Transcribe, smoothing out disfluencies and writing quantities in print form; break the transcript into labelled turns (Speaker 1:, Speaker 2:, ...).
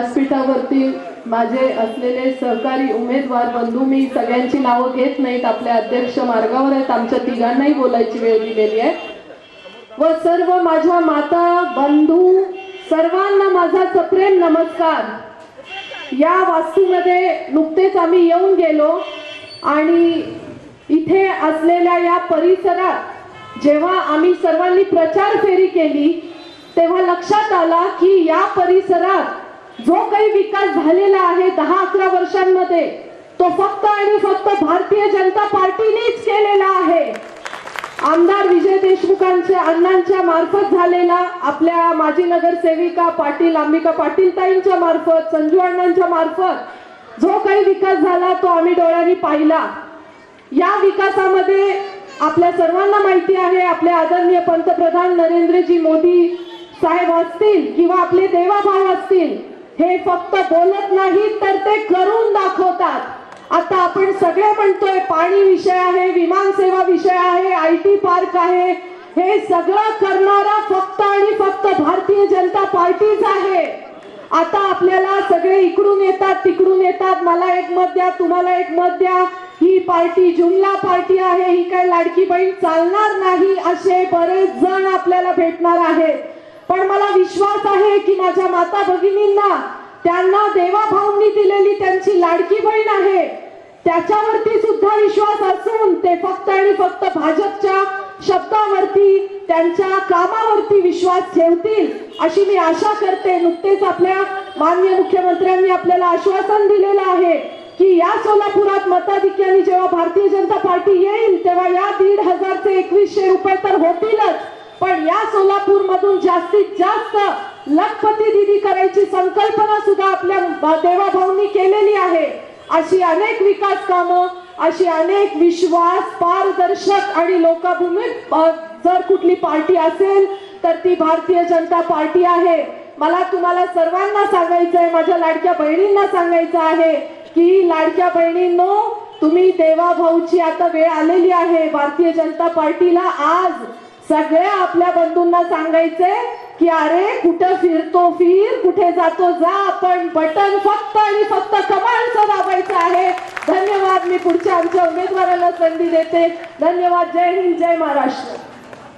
Speaker 1: व्यासपीठावरती माझे असलेले सहकारी उमेदवार बंधू, मी सगळ्यांची नावं घेत नाहीत, आपले अध्यक्ष मार्गावर आहेत, आमच्या तिघांनाही बोलायची वेळ दिलेली आहे, व सर्व माझ्या माता बंधू सर्वांना माझा सप्रेम नमस्कार। या वास्तूमध्ये नुकतेच आम्ही येऊन गेलो आणि इथे असलेल्या या परिसरात जेव्हा आम्ही सर्वांनी प्रचार फेरी केली तेव्हा लक्षात आला की या परिसरात जो काही विकास झालेला आहे 10-11 वर्षांमध्ये तो फक्त आणि फक्त भारतीय जनता पार्टीनेच केलेला आहे। आमदार विजय देशमुखांच्या अण्णांच्या मार्फत झालेला, आपल्या माजी नगरसेविका पाटील अंबिका पाटील ताईंच्या मार्फत, संजू अण्णांच्या मार्फत जो काही विकास झाला तो आम्ही डोळ्यांनी पाहिला। या विकासामध्ये आपल्या सर्वांना माहिती आहे, आपले आदरणीय पंतप्रधान नरेंद्रजी मोदी साहेब असतील किंवा आपले देवाभाऊ असतील, हे फक्त बोलत नाहीत तर ते करून दाखवतात। आता आपण सगळे म्हणतोय पाणी विषय आहे, विमान सेवा विषय आहे, IT पार्क आहे, हे सगळं करणारा फक्त आणि फक्त भारतीय जनता पार्टीच आहे। आता आपल्याला सगळे इकडून येतात तिकडून येतात, मला एक मत द्या, तुम्हाला एक मत द्या, ही पार्टी जुमला पार्टी आहे, ही काय लाडकी बहीण चालणार नाही, असे बरेच जण आपल्याला भेटणार आहेत। पण मला विश्वास आहे की माझ्या माता भगिनींना त्यांना देवाभाऊंनी दिलेली त्यांची लाडकी बहीण आहे त्याच्यावरती सुद्धा विश्वास असून ते फक्त आणि फक्त भाजपच्या शब्दावरती, त्यांच्या कामावरती विश्वास ठेवतील अशी मी आशा करते। नुकतेच आपल्या माननीय मुख्यमंत्र्यांनी आपल्याला आश्वासन दिलेलं आहे की या सोलापुरात मताधिक्याने जेव्हा भारतीय जनता पार्टी येईल तेव्हा या 1,500 ते 2,100 रुपये तर होतीलच, पण या सोलापूर मधून जास्तीत जास्त लखपती दीदी करायची संकल्पना सुद्धा आपल्या देवाभाऊंनी केलेली आहे। अशी अनेक विकास कामं, अशी अनेक विश्वास, पारदर्शक आणि लोकाभिमुख जर कुठली पार्टी असेल तर ती भारतीय जनता पार्टी आहे। मला तुम्हाला सर्वांना सांगायचं आहे, माझ्या लाडक्या बहिणींना सांगायचं आहे की लाडक्या बहिणींनो, तुम्ही देवाभाऊची आता वेळ आलेली आहे। भारतीय जनता पार्टीला आज सगळ्या आपल्या बंधूंना सांगायचंय की अरे कुठं फिरतो फिर, कुठे जातो जा, आपण बटन फक्त आणि फक्त कमालचं दाबायचं आहे। धन्यवाद। मी पुढच्या आमच्या उमेदवाराला संधी देते। धन्यवाद। जय हिंद, जय महाराष्ट्र।